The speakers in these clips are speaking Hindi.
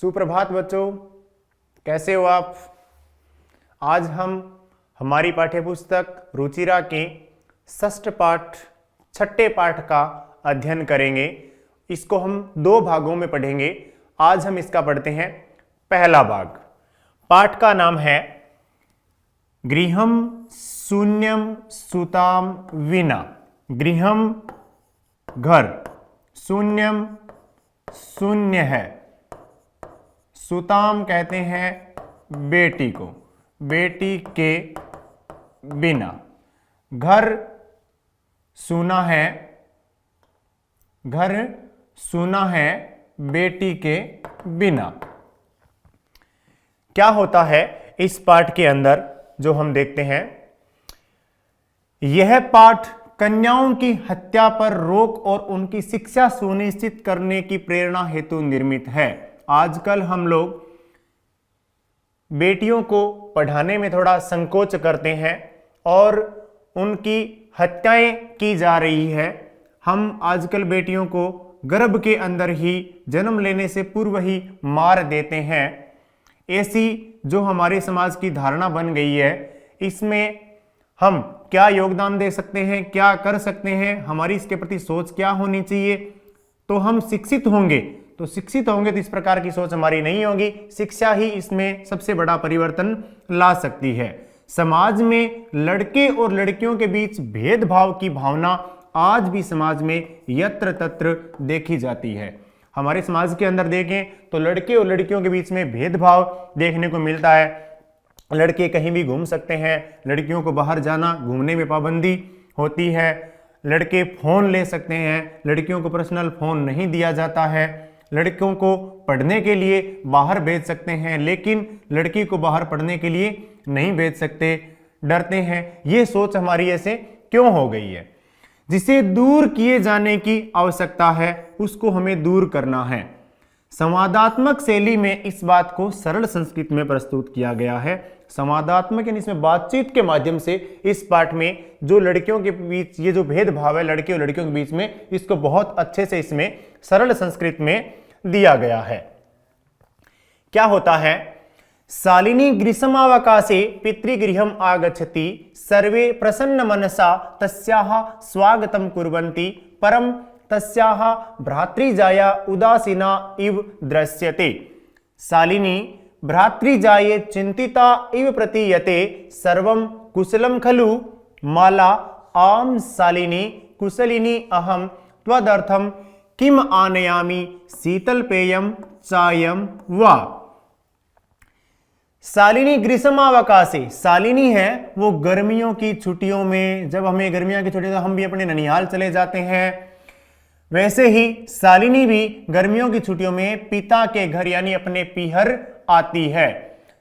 सुप्रभात बच्चों, कैसे हो आप। आज हम हमारी पाठ्यपुस्तक रुचिरा के षष्ठ पाठ छठे पाठ का अध्ययन करेंगे। इसको हम दो भागों में पढ़ेंगे। आज हम इसका पढ़ते हैं पहला भाग। पाठ का नाम है गृहम शून्यम सुताम विना। गृहम घर, शून्यम शून्य है, सुताम कहते हैं बेटी को, बेटी के बिना। घर सूना है, घर सूना है बेटी के बिना। क्या होता है इस पाठ के अंदर जो हम देखते हैं। यह पाठ कन्याओं की हत्या पर रोक और उनकी शिक्षा सुनिश्चित करने की प्रेरणा हेतु निर्मित है। आजकल हम लोग बेटियों को पढ़ाने में थोड़ा संकोच करते हैं और उनकी हत्याएं की जा रही है। हम आजकल बेटियों को गर्भ के अंदर ही जन्म लेने से पूर्व ही मार देते हैं। ऐसी जो हमारे समाज की धारणा बन गई है, इसमें हम क्या योगदान दे सकते हैं, क्या कर सकते हैं, हमारी इसके प्रति सोच क्या होनी चाहिए। तो हम शिक्षित होंगे तो इस प्रकार की सोच हमारी नहीं होगी। शिक्षा ही इसमें सबसे बड़ा परिवर्तन ला सकती है। समाज में लड़के और लड़कियों के बीच भेदभाव की भावना आज भी समाज में यत्र तत्र देखी जाती है। हमारे समाज के अंदर देखें तो लड़के और लड़कियों के बीच में भेदभाव देखने को मिलता है। लड़के कहीं भी घूम सकते हैं, लड़कियों को बाहर जाना घूमने में पाबंदी होती है। लड़के फोन ले सकते हैं, लड़कियों को पर्सनल फोन नहीं दिया जाता है। लड़कों को पढ़ने के लिए बाहर भेज सकते हैं, लेकिन लड़की को बाहर पढ़ने के लिए नहीं भेज सकते, डरते हैं। ये सोच हमारी ऐसे क्यों हो गई है? जिसे दूर किए जाने की आवश्यकता है, उसको हमें दूर करना है। संवादात्मक शैली में इस बात को सरल संस्कृत में प्रस्तुत किया गया है। संवादात्मक यानी इसमें बातचीत के माध्यम से इस पाठ में जो लड़कियों के बीच ये जो भेदभाव है लड़के और लड़कियों के बीच में, इसको बहुत अच्छे से इसमें सरल संस्कृत में दिया गया है। क्या होता है? शालिनी ग्रीष्मावकाशे पितृगृहम् आगच्छति, सर्वे प्रसन्न मनसा तस्याः स्वागतं कुर्वन्ति, परं तस्याः भ्रातृजाया उदासीना इव दृश्यते। शालिनी भ्रातृजाये चिंतिता इव प्रतीयते, सर्वं कुशलं खलु? माला आम शालिनी कुशलिनी अहं, त्वदर्थं किम आनयामि शीतल पेयम चायम वा। शालिनी ग्रीष्मावकाशे, शालिनी है वो गर्मियों की छुट्टियों में, जब हमें गर्मियों की छुट्टियों हम भी अपने ननिहाल चले जाते हैं, वैसे ही शालिनी भी गर्मियों की छुट्टियों में पिता के घर यानी अपने पीहर आती है।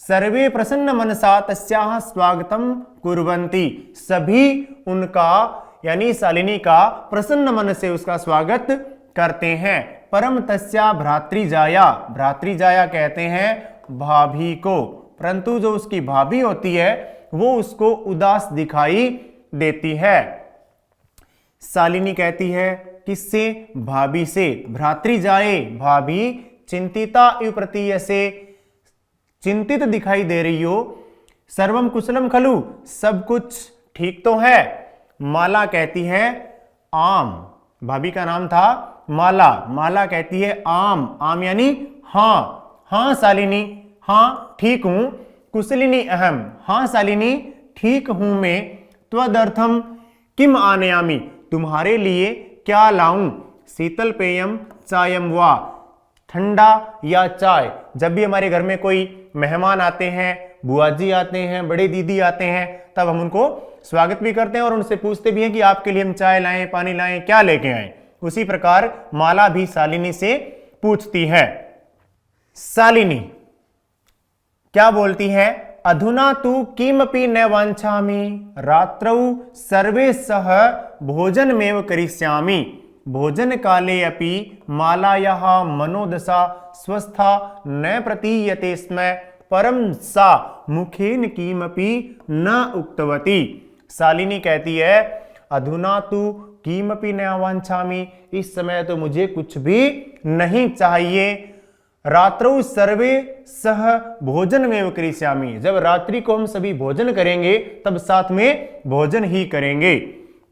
सर्वे प्रसन्न मनसा तस्याः स्वागतम कुर्वन्ति, सभी उनका यानी शालिनी का प्रसन्न मन से उसका स्वागत करते हैं। परम तस्या भ्रातृजाया, भ्रातृजाया कहते हैं भाभी को, परंतु जो उसकी भाभी होती है वो उसको उदास दिखाई देती है। शालिनी कहती है किससे? भाभी से। भ्रातृजाये, भाभी चिंतिता इव प्रतीयसे, चिंतित दिखाई दे रही हो। सर्वम कुशलम खलु, सब कुछ ठीक तो है। माला कहती है आम, भाभी का नाम था माला, माला कहती है आम, आम यानी हाँ, हाँ शालिनी, हाँ ठीक हूं। कुशलिनी अहम, हाँ शालिनी ठीक हूं मैं। त्वदर्थम किम आनयामि, तुम्हारे लिए क्या लाऊं? शीतल पेयम चायम वा, ठंडा या चाय। जब भी हमारे घर में कोई मेहमान आते हैं, बुआ जी आते हैं, बड़े दीदी आते हैं, तब हम उनको स्वागत भी करते हैं और उनसे पूछते भी हैं कि आपके लिए हम चाय लाएं, पानी लाएं, क्या लेके आए। उसी प्रकार माला भी शालिनी से पूछती है। शालिनी क्या बोलती है? अधुना तु किमपि न वाञ्छामि, रात्रौ सर्वे सह भोजनमेव करिष्यामि। भोजन काले अपि मालायाः मनोदशा स्वस्था न प्रतीयते स्म, परं सा मुखेन किमपि न उक्तवती। शालिनी कहती है अधुना तु किमपि न वाञ्छामि, इस समय तो मुझे कुछ भी नहीं चाहिए। रात्रौ सर्वे सह भोजन में करिष्यामि, जब रात्रि को हम सभी भोजन करेंगे तब साथ में भोजन ही करेंगे।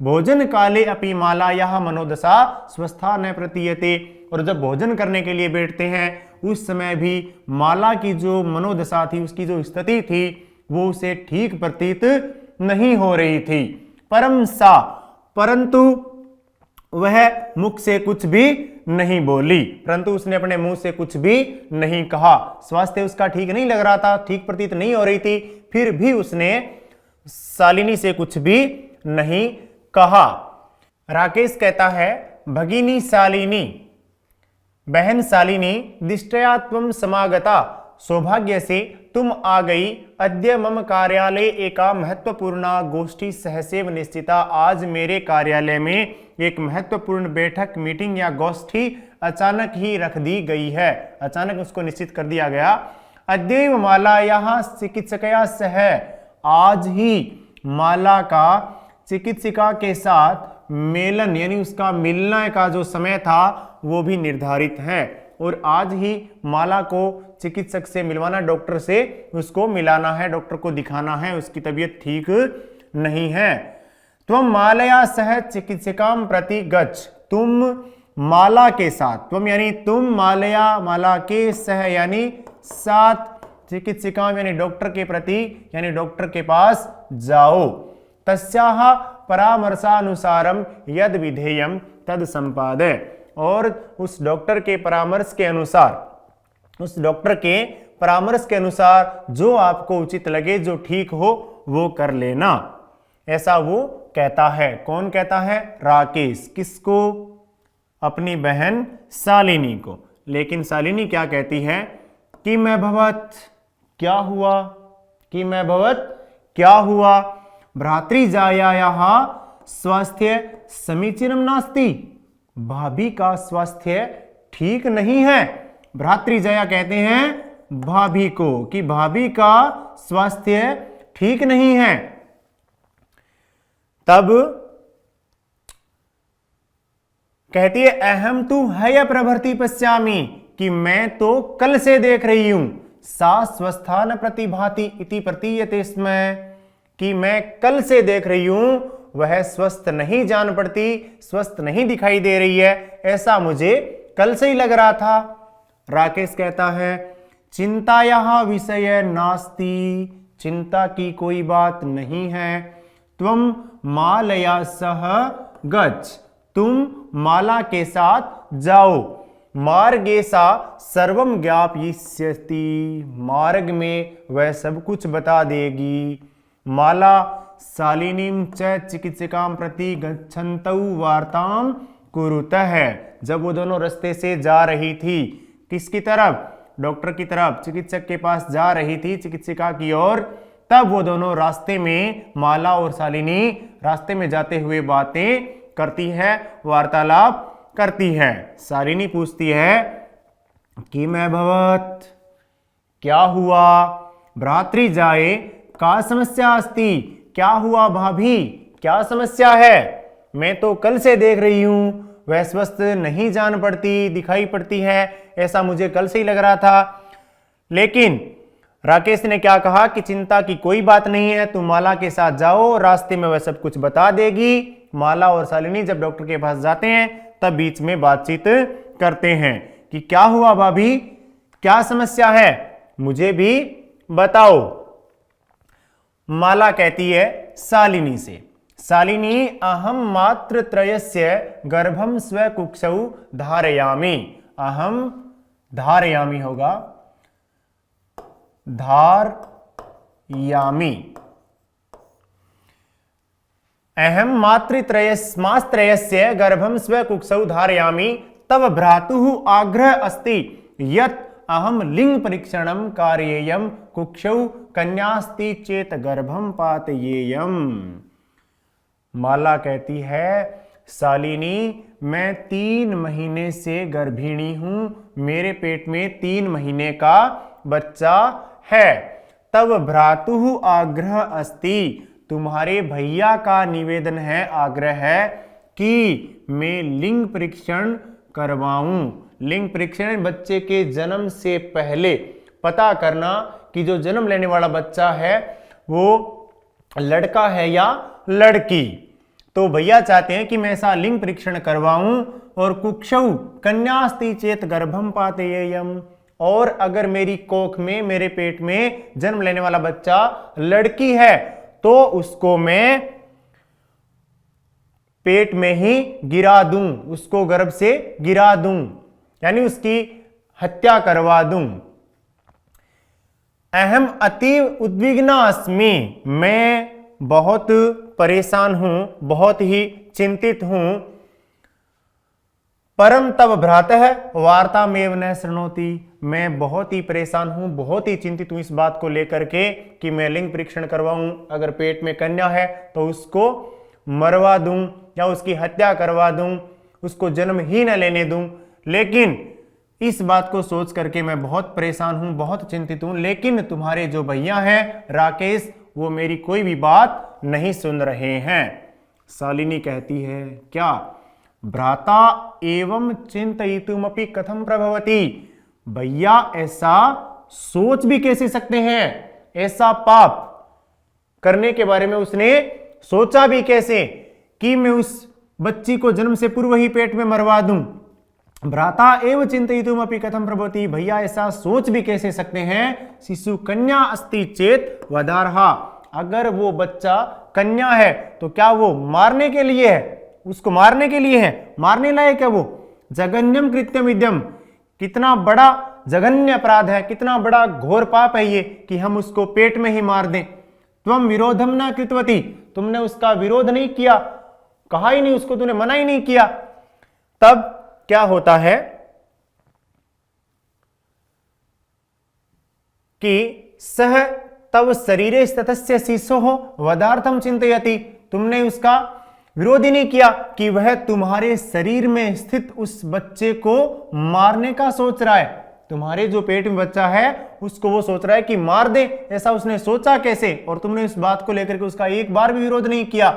भोजन काले अपि मालायाः मनोदशा स्वस्था न प्रतीयते, और जब भोजन करने के लिए बैठते हैं उस समय भी माला की जो मनोदशा थी, उसकी जो स्थिति थी, वो उसे ठीक प्रतीत नहीं हो रही थी। परम सा, परंतु वह मुख से कुछ भी नहीं बोली, परंतु उसने अपने मुंह से कुछ भी नहीं कहा। स्वास्थ्य उसका ठीक नहीं लग रहा था, ठीक प्रतीत नहीं हो रही थी, फिर भी उसने शालिनी से कुछ भी नहीं कहा। राकेश कहता है, भगिनी शालिनी, बहन शालिनी, दिष्टया त्वं समागता, सौभाग्य से तुम आ गई। अद्य मम कार्यालय एका महत्वपूर्ण गोष्ठी सहसेव निश्चिता, आज मेरे कार्यालय में एक महत्वपूर्ण बैठक, मीटिंग या गोष्ठी अचानक ही रख दी गई है, अचानक उसको निश्चित कर दिया गया। अद्यैव मालायाः चिकित्सकया सह, आज ही माला का चिकित्सिका के साथ मेलन यानी उसका मिलने का जो समय था वो भी निर्धारित है, और आज ही माला को चिकित्सक से मिलवाना, डॉक्टर से उसको मिलाना है, डॉक्टर को दिखाना है, उसकी तबीयत ठीक नहीं है। तुम मालया सह चिकित्सिकाम प्रति गच्छ, तुम माला के साथ, तुम यानी तुम मालया, माला के सह यानी साथ, चिकित्सिकाम यानी डॉक्टर के प्रति यानी डॉक्टर के पास जाओ। तस्याः परामर्शानुसारम यद विधेयम तद संपादय, और उस डॉक्टर के परामर्श के अनुसार, उस डॉक्टर के परामर्श के अनुसार जो आपको उचित लगे, जो ठीक हो वो कर लेना, ऐसा वो कहता है। कौन कहता है? राकेश। किसको? अपनी बहन शालिनी को। लेकिन शालिनी क्या कहती है कि मैं भवत, क्या हुआ? कि मैं भवत क्या हुआ? भ्रातृजायायाः स्वास्थ्य समीचीनम नास्ति, भाभी का स्वास्थ्य ठीक नहीं है। भ्रातृजाया कहते हैं भाभी को, कि भाभी का स्वास्थ्य ठीक नहीं है। तब कहती है अहम तु हय प्रभृति पश्यामि, कि मैं तो कल से देख रही हूं। सा स्वस्था न प्रतिभाति इति प्रतीयते स्म, कि मैं कल से देख रही हूं, वह स्वस्थ नहीं जान पड़ती, स्वस्थ नहीं दिखाई दे रही है, ऐसा मुझे कल से ही लग रहा था। राकेश कहता है चिंतायाः विषय नास्ति, चिंता की कोई बात नहीं है। त्वं मालया सह गच्छ, तुम माला के साथ जाओ। मार्गे सा सर्वम ज्ञापयिष्यति, मार्ग में वह सब कुछ बता देगी। माला शालिनीं च चिकित्सिकां प्रति गच्छन्तौ वार्तां कुरुतः, जब वो दोनों रास्ते से जा रही थी, किसकी तरफ? डॉक्टर की तरफ, चिकित्सक के पास जा रही थी, चिकित्सिका की ओर। तब वो दोनों रास्ते में, माला और शालिनी रास्ते में जाते हुए बातें करती है, वार्तालाप करती है। शालिनी पूछती है कि मैं भवत, क्या हुआ? भ्रातृजाये का समस्या अस्ति, क्या हुआ भाभी, क्या समस्या है? मैं तो कल से देख रही हूं, वह स्वस्थ नहीं जान पड़ती, दिखाई पड़ती है, ऐसा मुझे कल से ही लग रहा था। लेकिन राकेश ने क्या कहा कि चिंता की कोई बात नहीं है, तुम माला के साथ जाओ, रास्ते में वह सब कुछ बता देगी। माला और शालिनी जब डॉक्टर के पास जाते हैं तब बीच में बातचीत करते हैं कि क्या हुआ भाभी, क्या समस्या है, मुझे भी बताओ। माला कहती है शालिनी से, शालिनी अहम मात्र त्रयस्य गर्भम स्वकुक्षौ धारयामि, अहम धारयामि होगा, धारयामि, अहम मातृत्रयस्य गर्भम स्वकुक्षौ धारयामि, तव भ्रातुः आग्रह अस्ति यत् अहम लिंग परीक्षणम कार्येयम कुक्षौ कन्यास्ति चेत गर्भम पातयेयम। माला कहती है शालिनी मैं 3 महीने से गर्भिणी हूं, मेरे पेट में 3 महीने का बच्चा है। तब भ्रातुः आग्रह अस्ति, तुम्हारे भैया का निवेदन है, आग्रह है कि मैं लिंग परीक्षण करवाऊं। लिंग परीक्षण बच्चे के जन्म से पहले पता करना कि जो जन्म लेने वाला बच्चा है वो लड़का है या लड़की। तो भैया चाहते हैं कि मैं ऐसा लिंग परीक्षण करवाऊं। और कुक्षौ कन्यास्ति चेत गर्भम पातेयम, और अगर मेरी कोख में, मेरे पेट में जन्म लेने वाला बच्चा लड़की है तो उसको मैं पेट में ही गिरा दूं, उसको गर्भ से गिरा दूं, यानी उसकी हत्या करवा दूं। अहम अतीव उद्विग्ना अस्मि, मैं बहुत परेशान हूं, बहुत ही चिंतित हूं। परम तब भ्रातः वार्ता में न शृणोति, मैं बहुत ही परेशान हूं, बहुत ही चिंतित हूं इस बात को लेकर के कि मैं लिंग परीक्षण करवाऊं, अगर पेट में कन्या है तो उसको मरवा दूं या उसकी हत्या करवा दूं, उसको जन्म ही न लेने दूं। लेकिन इस बात को सोच करके मैं बहुत परेशान हूं, बहुत चिंतित हूं। लेकिन तुम्हारे जो भैया हैं राकेश, वो मेरी कोई भी बात नहीं सुन रहे हैं। शालिनी कहती है क्या? भ्राता एवं चिंतयितुमपि कथम प्रभवति, भैया ऐसा सोच भी कैसे सकते हैं, ऐसा पाप करने के बारे में उसने सोचा भी कैसे कि मैं उस बच्ची को जन्म से पूर्व ही पेट में मरवा दूं। भ्राता एवं चिंतयितुमपि कथम प्रभवति, भैया ऐसा सोच भी कैसे सकते हैं। शिशु कन्या अस्ति चेत वदारहा, अगर वो बच्चा कन्या है तो क्या वो मारने के लिए है, उसको मारने के लिए है, मारने लायक है वो। जघन्यम कृत्यम इद्यम, कितना बड़ा जघन्य अपराध है, कितना बड़ा घोर पाप है ये कि हम उसको पेट में ही मार दें। त्वम विरोधम न कृतवती, तुमने उसका विरोध नहीं किया, कहा ही नहीं उसको, तूने मना ही नहीं किया। तब क्या होता है कि सह तब शरीरे ततस्य शिशो वदार्थम चिंतयति, तुमने उसका विरोध ही नहीं किया कि वह तुम्हारे शरीर में स्थित उस बच्चे को मारने का सोच रहा है। तुम्हारे जो पेट में बच्चा है उसको वो सोच रहा है कि मार दे, ऐसा उसने सोचा कैसे? और तुमने इस बात को लेकर के उसका एक बार भी विरोध नहीं किया।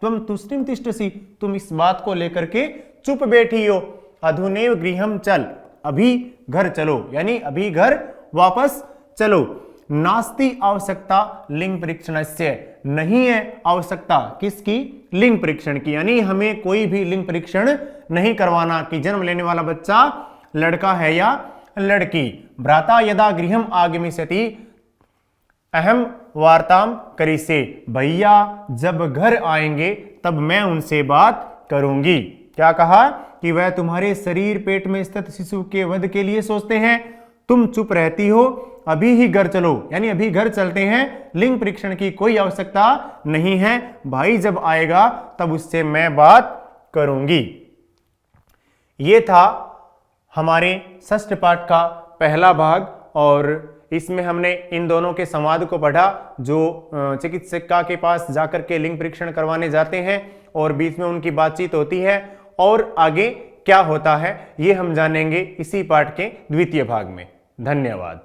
तुम तुष्टिम तिष्ठसी, तुम इस बात को लेकर के चुप बैठी हो। अधुनैव गृहम चल, अभी घर चलो, यानी अभी घर वापस चलो। नास्ति आवश्यकता लिंग परीक्षणस्य, नहीं है आवश्यकता किसकी? लिंग परीक्षण की, यानी हमें कोई भी लिंग परीक्षण नहीं करवाना कि जन्म लेने वाला बच्चा लड़का है या लड़की। भ्राता यदा गृहम आगमिष्यति अहम वार्ताम करिष्ये, भैया जब घर आएंगे तब मैं उनसे बात करूंगी। क्या कहा कि वह तुम्हारे शरीर पेट में स्थित शिशु के वध के लिए सोचते हैं, तुम चुप रहती हो, अभी ही घर चलो, यानी अभी घर चलते हैं, लिंग परीक्षण की कोई आवश्यकता नहीं है, भाई जब आएगा तब उससे मैं बात करूंगी। ये था हमारे षष्ठ पाठ का पहला भाग और इसमें हमने इन दोनों के संवाद को पढ़ा जो चिकित्सिका के पास जाकर के लिंग परीक्षण करवाने जाते हैं और बीच में उनकी बातचीत होती है, और आगे क्या होता है ये हम जानेंगे इसी पाठ के द्वितीय भाग में। धन्यवाद।